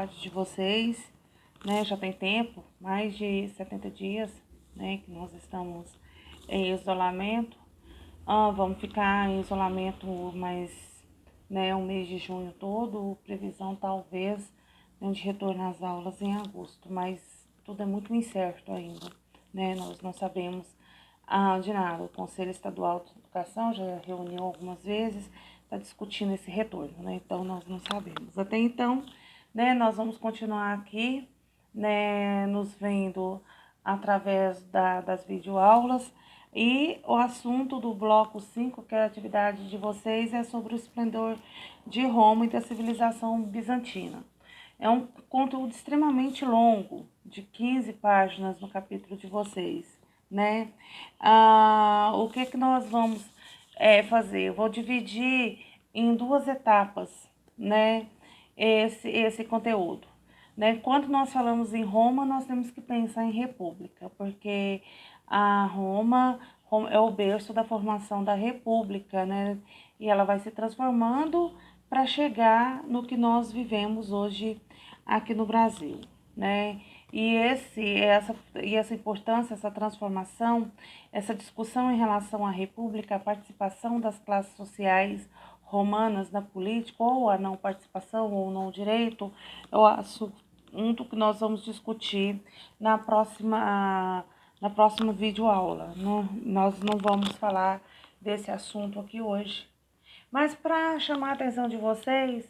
De vocês, né? Já tem tempo, mais de 70 dias, né? Que nós estamos em isolamento. Vamos ficar em isolamento mais, né? O mês de junho todo. Previsão talvez, né, de retorno às aulas em agosto, mas tudo é muito incerto ainda, né? Nós não sabemos de nada. O Conselho Estadual de Educação já reuniu algumas vezes, está discutindo esse retorno, né? Então nós não sabemos. Até então, né, nós vamos continuar aqui, né, nos vendo através das videoaulas. E o assunto do bloco 5, que é a atividade de vocês, é sobre o esplendor de Roma e da civilização bizantina. É um conteúdo extremamente longo, de 15 páginas no capítulo de vocês, né? O que nós vamos fazer? Eu vou dividir em duas etapas, né? Esse conteúdo. Né? Quando nós falamos em Roma, nós temos que pensar em república, porque a Roma é o berço da formação da república, né? E ela vai se transformando para chegar no que nós vivemos hoje aqui no Brasil, né? E essa importância, essa transformação, essa discussão em relação à república, a participação das classes sociais romanas na política, ou a não participação, ou não direito, é o assunto que nós vamos discutir na próxima videoaula. Nós não vamos falar desse assunto aqui hoje. Mas para chamar a atenção de vocês,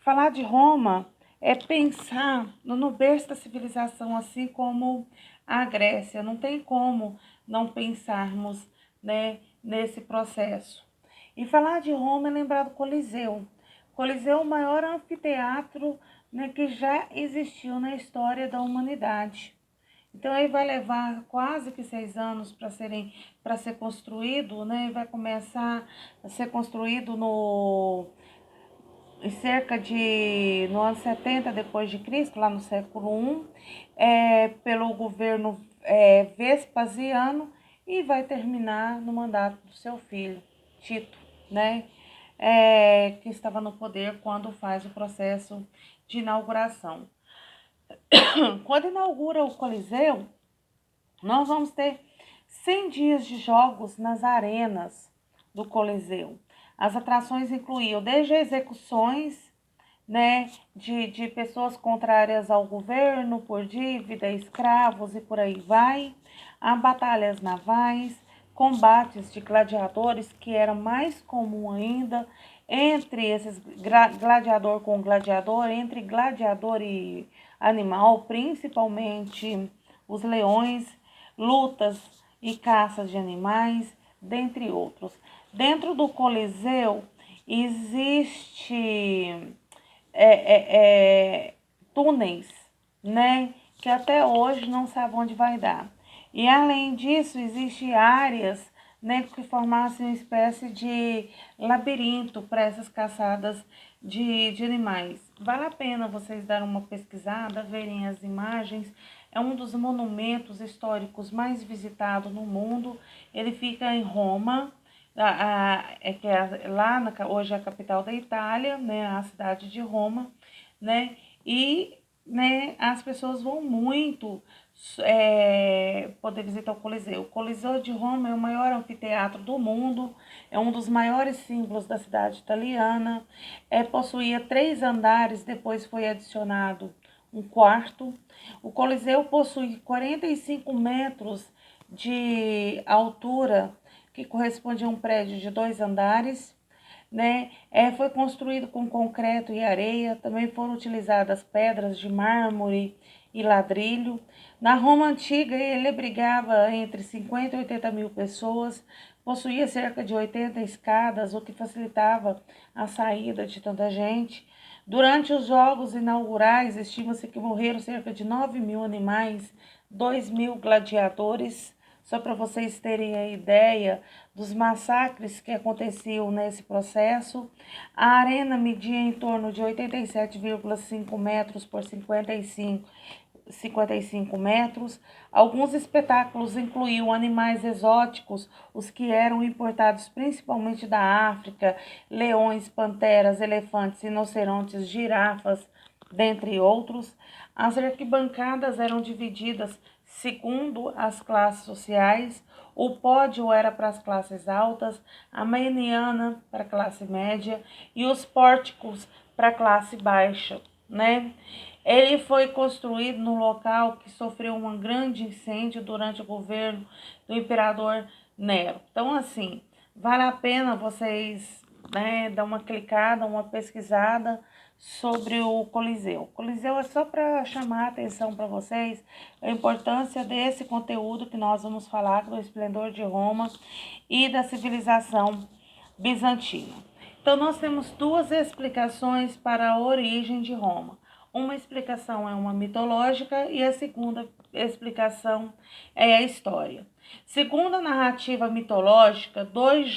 falar de Roma é pensar no berço da civilização, assim como a Grécia. Não tem como não pensarmos, né, nesse processo. E falar de Roma é lembrar do Coliseu. Coliseu é o maior anfiteatro, né, que já existiu na história da humanidade. Então ele vai levar quase que 6 anos para ser construído, né? Vai começar a ser construído no ano 70 depois de Cristo, lá no século I, pelo governo Vespasiano, e vai terminar no mandato do seu filho, Tito, né? Que estava no poder quando faz o processo de inauguração. Quando inaugura o Coliseu, nós vamos ter 100 dias de jogos nas arenas do Coliseu. As atrações incluíam desde execuções, né, de pessoas contrárias ao governo por dívida, escravos e por aí vai, a batalhas navais, combates de gladiadores, que era mais comum ainda, entre esses gladiador com gladiador, entre gladiador e animal, principalmente os leões, lutas e caças de animais, dentre outros. Dentro do Coliseu existe túneis, né, que até hoje não sabe onde vai dar. E além disso, existem áreas, né, que formassem uma espécie de labirinto para essas caçadas de animais. Vale a pena vocês darem uma pesquisada, verem as imagens. É um dos monumentos históricos mais visitados no mundo. Ele fica em Roma, hoje é a capital da Itália, né, a cidade de Roma, né, e, né, as pessoas vão muito poder visitar o Coliseu. O Coliseu de Roma é o maior anfiteatro do mundo, é um dos maiores símbolos da cidade italiana, possuía 3 andares, depois foi adicionado um quarto. O Coliseu possui 45 metros de altura, que corresponde a um prédio de 2 andares, né? Foi construído com concreto e areia, também foram utilizadas pedras de mármore e ladrilho. Na Roma Antiga, ele abrigava entre 50 e 80 mil pessoas, possuía cerca de 80 escadas, o que facilitava a saída de tanta gente. Durante os jogos inaugurais, estima-se que morreram cerca de 9 mil animais, 2 mil gladiadores. Só para vocês terem a ideia dos massacres que aconteciam nesse processo. A arena media em torno de 87,5 metros por 55 metros. Alguns espetáculos incluíam animais exóticos, os que eram importados principalmente da África: leões, panteras, elefantes, rinocerontes, girafas, dentre outros. As arquibancadas eram divididas segundo as classes sociais. O pódio era para as classes altas, a mediana para a classe média e os pórticos para a classe baixa, né? Ele foi construído no local que sofreu um grande incêndio durante o governo do imperador Nero. Então, assim, vale a pena vocês, né, dar uma clicada, uma pesquisada sobre o Coliseu. O Coliseu é só para chamar a atenção para vocês a importância desse conteúdo que nós vamos falar do esplendor de Roma e da civilização bizantina. Então, nós temos duas explicações para a origem de Roma. Uma explicação é uma mitológica e a segunda explicação é a história. Segundo a narrativa mitológica, dois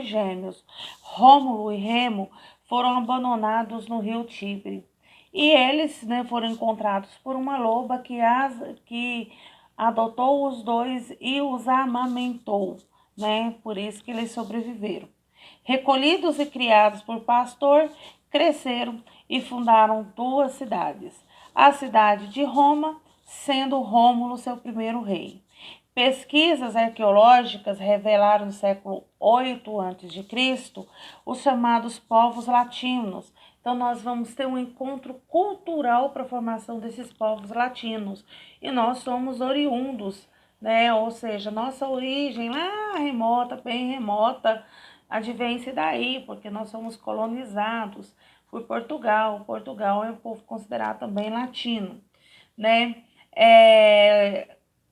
gêmeos, Rômulo e Remo, foram abandonados no rio Tibre. E eles, né, foram encontrados por uma loba que adotou os dois e os amamentou, né? Por isso que eles sobreviveram. Recolhidos e criados por pastor, cresceram e fundaram duas cidades. A cidade de Roma, sendo Rômulo seu primeiro rei. Pesquisas arqueológicas revelaram no século 8 a.C. os chamados povos latinos. Então, nós vamos ter um encontro cultural para a formação desses povos latinos. E nós somos oriundos, né? Ou seja, nossa origem lá remota, bem remota, advém-se daí, porque nós somos colonizados por Portugal. Portugal é um povo considerado também latino, né?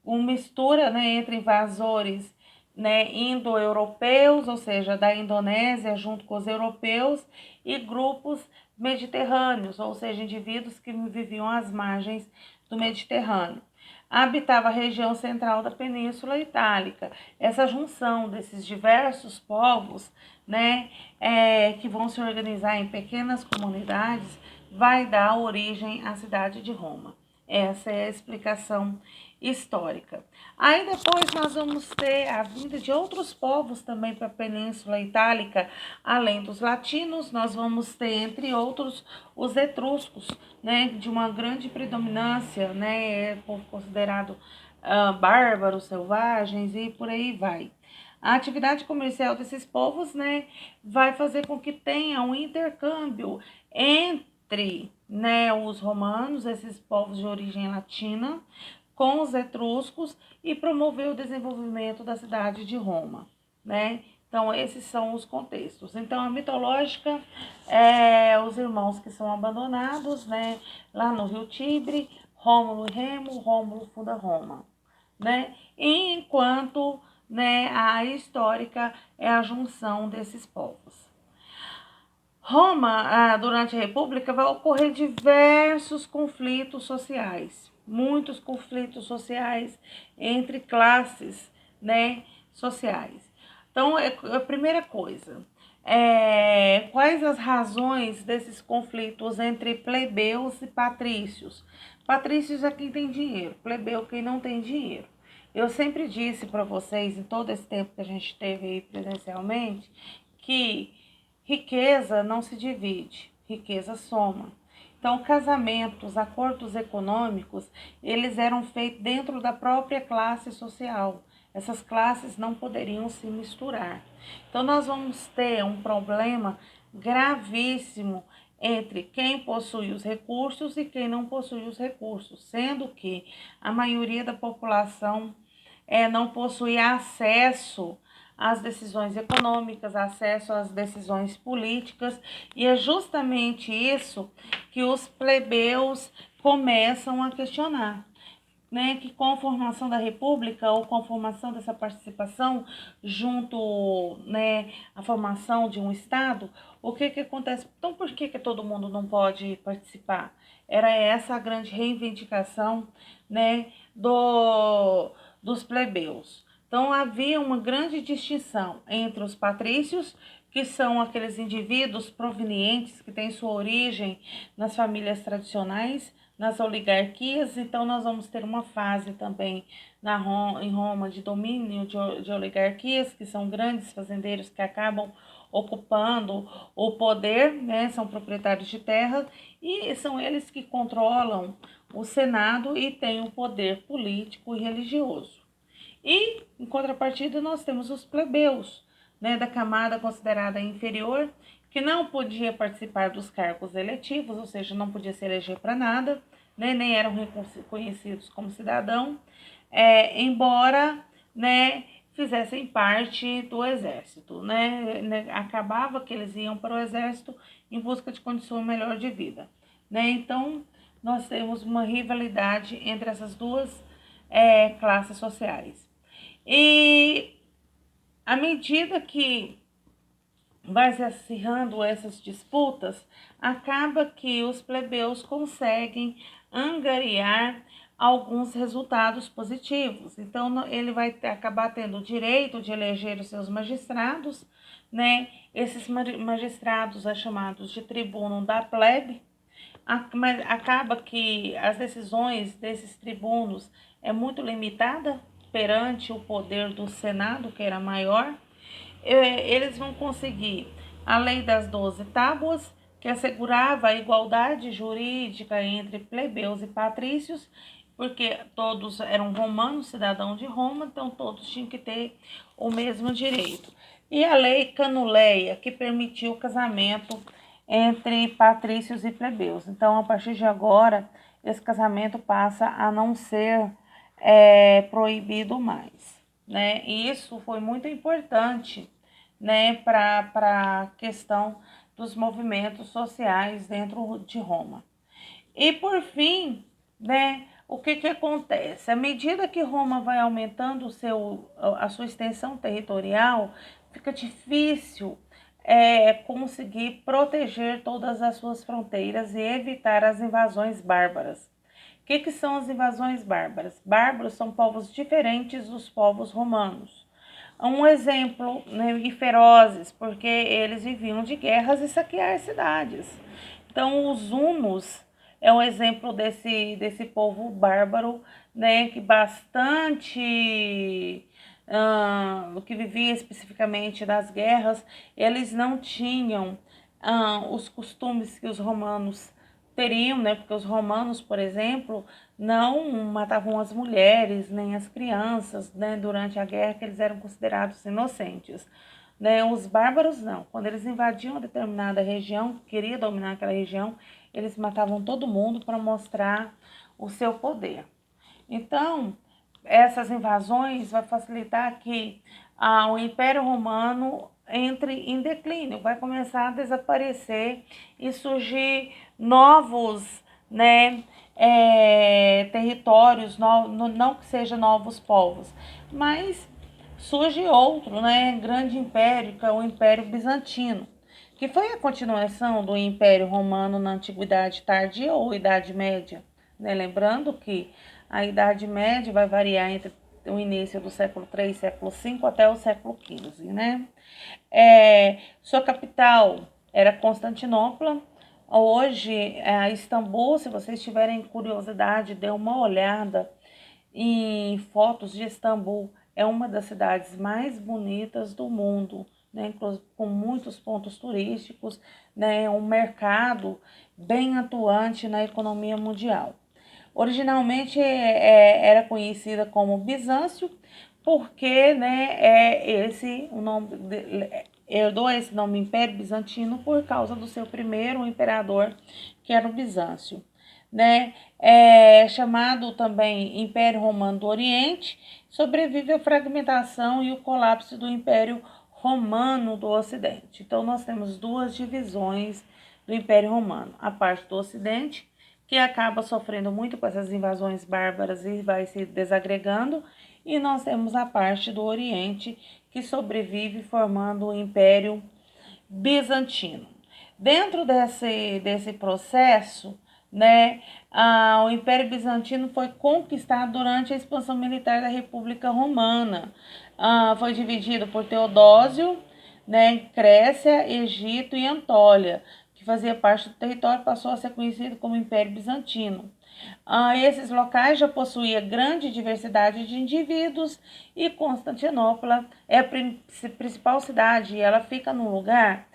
Uma mistura, né, entre invasores, né, indo-europeus, ou seja, da Indonésia junto com os europeus, e grupos mediterrâneos, ou seja, indivíduos que viviam às margens do Mediterrâneo. Habitava a região central da Península Itálica. Essa junção desses diversos povos, né, que vão se organizar em pequenas comunidades, vai dar origem à cidade de Roma. Essa é a explicação histórica. Aí depois nós vamos ter a vinda de outros povos também para a Península Itálica, além dos latinos, nós vamos ter, entre outros, os etruscos, né, de uma grande predominância, né, povo considerado bárbaros, selvagens e por aí vai. A atividade comercial desses povos, né, vai fazer com que tenha um intercâmbio entre, né, os romanos, esses povos de origem latina, com os etruscos e promover o desenvolvimento da cidade de Roma, né? Então, esses são os contextos. Então, a mitológica é os irmãos que são abandonados, né, lá no rio Tibre, Rômulo e Remo, Rômulo funda Roma, né? E enquanto, né, a histórica é a junção desses povos. Roma, durante a República, vai ocorrer diversos conflitos sociais, muitos conflitos sociais entre classes, né, sociais. Então, a primeira coisa, quais as razões desses conflitos entre plebeus e patrícios? Patrícios é quem tem dinheiro, plebeu quem não tem dinheiro. Eu sempre disse para vocês, em todo esse tempo que a gente teve aí presencialmente, que riqueza não se divide, riqueza soma. Então, casamentos, acordos econômicos, eles eram feitos dentro da própria classe social. Essas classes não poderiam se misturar. Então, nós vamos ter um problema gravíssimo entre quem possui os recursos e quem não possui os recursos, sendo que a maioria da população não possui acesso às decisões econômicas, acesso às decisões políticas, e é justamente isso que os plebeus começam a questionar, né, que com a formação da República ou com a formação dessa participação junto, né, à formação de um Estado, o que acontece? Então, por que todo mundo não pode participar? Era essa a grande reivindicação, né, dos plebeus. Então, havia uma grande distinção entre os patrícios, que são aqueles indivíduos provenientes que têm sua origem nas famílias tradicionais, nas oligarquias. Então, nós vamos ter uma fase também em Roma de domínio de oligarquias, que são grandes fazendeiros que acabam ocupando o poder, né, são proprietários de terra, e são eles que controlam o Senado e têm o poder político e religioso. E, em contrapartida, nós temos os plebeus, né, da camada considerada inferior, que não podia participar dos cargos eletivos, ou seja, não podia se eleger para nada, né, nem eram reconhecidos como cidadão, embora, né, fizessem parte do exército, né, acabava que eles iam para o exército em busca de condição melhor de vida, né, então nós temos uma rivalidade entre essas duas classes sociais. E à medida que vai se acirrando essas disputas, acaba que os plebeus conseguem angariar alguns resultados positivos. Então, ele vai acabar tendo o direito de eleger os seus magistrados, né? Esses magistrados são chamados de tribuno da plebe, mas acaba que as decisões desses tribunos é muito limitada perante o poder do Senado, que era maior. Eles vão conseguir a lei das 12 tábuas, que assegurava a igualdade jurídica entre plebeus e patrícios, porque todos eram romanos, cidadãos de Roma, então todos tinham que ter o mesmo direito. E a lei Canuleia, que permitiu o casamento entre patrícios e plebeus. Então, a partir de agora, esse casamento passa a não ser proibido mais, né? E isso foi muito importante, né, para a questão dos movimentos sociais dentro de Roma. E por fim, né, o que acontece? À medida que Roma vai aumentando a sua extensão territorial, fica difícil conseguir proteger todas as suas fronteiras e evitar as invasões bárbaras. O que são as invasões bárbaras? Bárbaros são povos diferentes dos povos romanos. Um exemplo, né, e ferozes, porque eles viviam de guerras e saquear cidades. Então, os hunos é um exemplo desse povo bárbaro, né, que que vivia especificamente das guerras. Eles não tinham os costumes que os romanos teriam, né? Porque os romanos, por exemplo, não matavam as mulheres nem as crianças, né? Durante a guerra, que eles eram considerados inocentes. Né? Os bárbaros não. Quando eles invadiam uma determinada região, queriam dominar aquela região, eles matavam todo mundo para mostrar o seu poder. Então, essas invasões vai facilitar que o Império Romano entre em declínio, vai começar a desaparecer e surgir novos, né, territórios, não que sejam novos povos, mas surge outro, né, grande império, que é o Império Bizantino, que foi a continuação do Império Romano na Antiguidade Tardia ou Idade Média, né? Lembrando que a Idade Média vai variar entre o início do século III, século V até o século XV, né? Sua capital era Constantinopla. Hoje, Istambul, se vocês tiverem curiosidade, dê uma olhada em fotos de Istambul. É uma das cidades mais bonitas do mundo, né? Com muitos pontos turísticos, né? Um mercado bem atuante na economia mundial. Originalmente era conhecida como Bizâncio, porque, né, herdou esse nome Império Bizantino por causa do seu primeiro imperador, que era o Bizâncio. Né? Chamado também Império Romano do Oriente, sobrevive a fragmentação e o colapso do Império Romano do Ocidente. Então, nós temos duas divisões do Império Romano. A parte do Ocidente, que acaba sofrendo muito com essas invasões bárbaras e vai se desagregando, e nós temos a parte do Oriente, que sobrevive formando o Império Bizantino. Dentro desse processo, né, o Império Bizantino foi conquistado durante a expansão militar da República Romana. Foi dividido por Teodósio, né, Grécia, Egito e Antólia, que fazia parte do território, passou a ser conhecido como Império Bizantino. Esses locais já possuíam grande diversidade de indivíduos e Constantinopla é a principal cidade e ela fica num lugar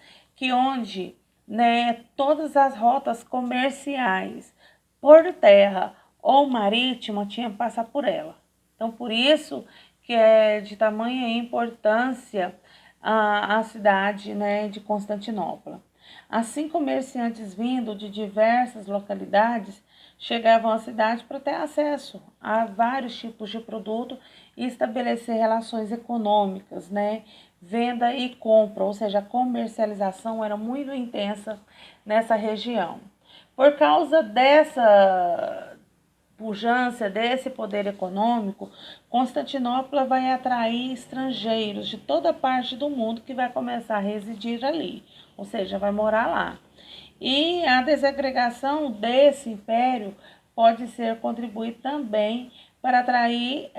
onde né, todas as rotas comerciais por terra ou marítima tinham que passar por ela. Então, por isso que é de tamanha importância a cidade, né, de Constantinopla. Assim, comerciantes vindo de diversas localidades chegavam à cidade para ter acesso a vários tipos de produto e estabelecer relações econômicas, né? Venda e compra, ou seja, a comercialização era muito intensa nessa região. Por causa dessa pujança, desse poder econômico, Constantinopla vai atrair estrangeiros de toda parte do mundo que vai começar a residir ali, ou seja, vai morar lá. E a desagregação desse império pode ser contribuir também para atrair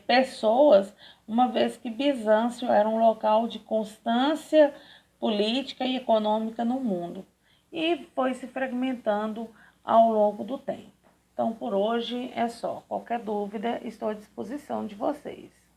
pessoas, uma vez que Bizâncio era um local de constância política e econômica no mundo e foi se fragmentando ao longo do tempo. Então, por hoje é só. Qualquer dúvida, estou à disposição de vocês.